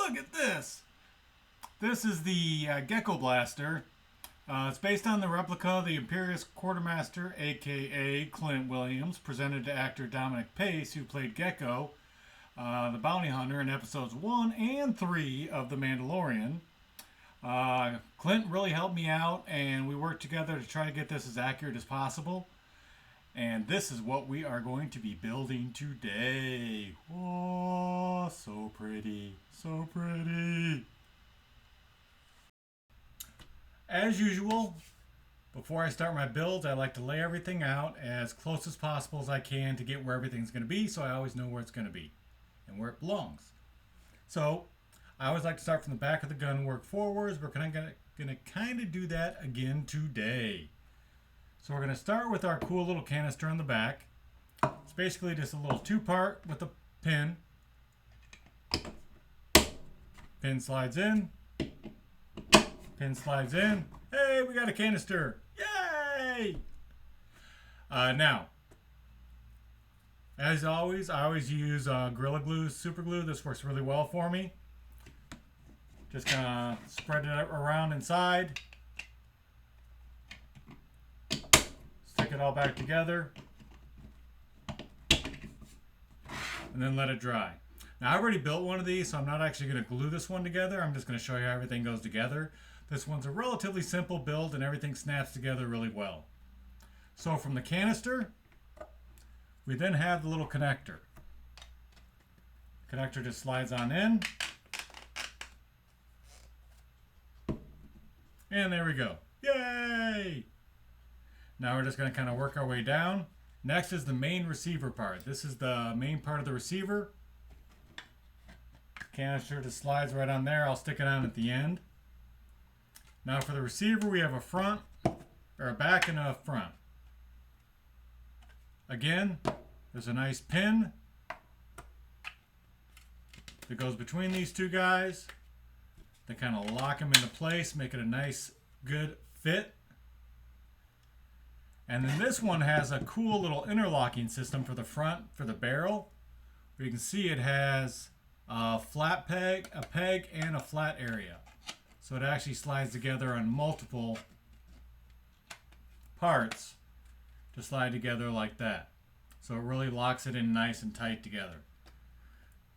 look at this. This is the Gekko Blaster. It's based on the replica of the Imperious Quartermaster, aka Clint Williams, presented to actor Dominic Pace, who played Gekko the Bounty Hunter in episodes 1 and 3 of The Mandalorian. Clint really helped me out, and we worked together to try to get this as accurate as possible. And this is what we are going to be building today. Oh, so pretty. So pretty. As usual, before I start my builds, I like to lay everything out as close as possible as I can to get where everything's going to be, so I always know where it's going to be and where it belongs. So, I always like to start from the back of the gun and work forwards. We're going to kind of do that again today. So we're going to start with our cool little canister on the back. It's basically just a little two-part with a pin. Pin slides in. Pin slides in. Hey, we got a canister. Yay! Now, as always, I always use Gorilla Glue, Super Glue. This works really well for me. Just kind of spread it around inside. Stick it all back together. And then let it dry. Now, I've already built one of these, so I'm not actually going to glue this one together. I'm just going to show you how everything goes together. This one's a relatively simple build, and everything snaps together really well. So from the canister, we then have the little connector. Connector just slides on in. And there we go. Yay! Now we're just going to kind of work our way down. Next is the main receiver part. This is the main part of the receiver. Canister just slides right on there. I'll stick it on at the end. Now for the receiver, we have a front, or a back and a front. Again, there's a nice pin that goes between these two guys. They kind of lock them into place, make it a nice, good fit. And then this one has a cool little interlocking system for the front, for the barrel. Where you can see it has a flat peg, a peg, and a flat area. So it actually slides together on multiple parts to slide together like that. So it really locks it in nice and tight together.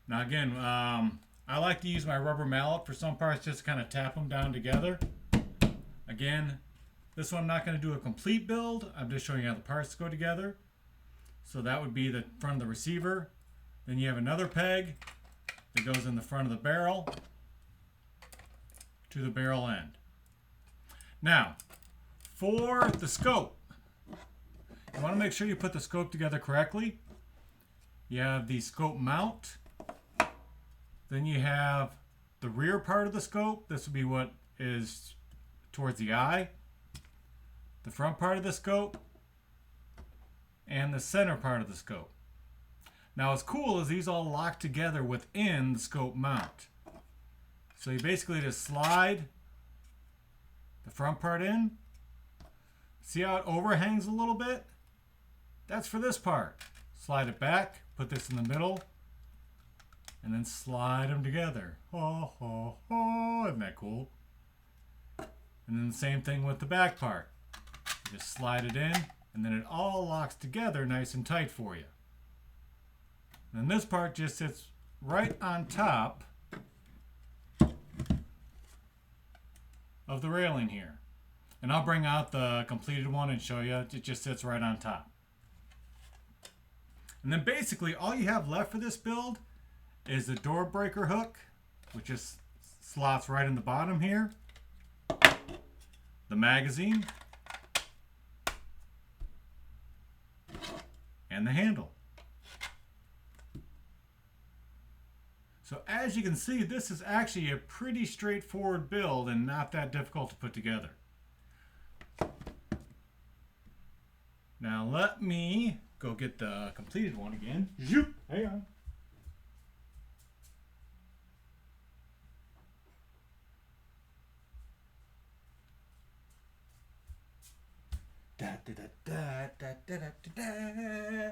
Now again, I like to use my rubber mallet for some parts just to kind of tap them down together. Again, this one I'm not going to do a complete build. I'm just showing you how the parts go together. So that would be the front of the receiver. Then you have another peg that goes in the front of the barrel to the barrel end. Now, for the scope, you want to make sure you put the scope together correctly. You have the scope mount. Then you have the rear part of the scope. This would be what is towards the eye. The front part of the scope. And the center part of the scope. Now what's cool is these all lock together within the scope mount. So you basically just slide the front part in. See how it overhangs a little bit? That's for this part. Slide it back, put this in the middle, and then slide them together. Oh, oh, oh, isn't that cool? And then the same thing with the back part. You just slide it in, and then it all locks together nice and tight for you. And then this part just sits right on top of the railing here. And I'll bring out the completed one and show you. It just sits right on top. And then basically all you have left for this build is the door breaker hook, which just slots right in the bottom here. The magazine. And the handle. So as you can see, this is actually a pretty straightforward build and not that difficult to put together. Now let me go get the completed one again. Zoop! Hang on. Da, da, da, da, da, da, da, da.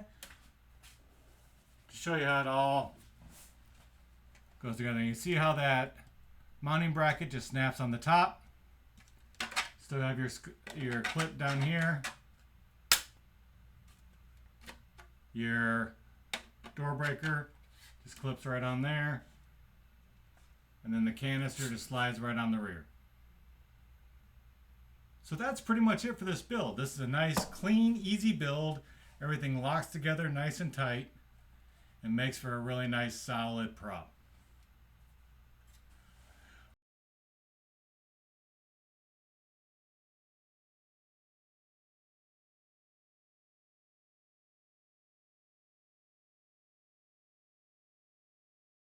To show you how it all Goes together. And you see how that mounting bracket just snaps on the top. Still have your clip down here. Your door breaker just clips right on there. And then the canister just slides right on the rear. So that's pretty much it for this build. This is a nice, clean, easy build. Everything locks together nice and tight and makes for a really nice, solid prop.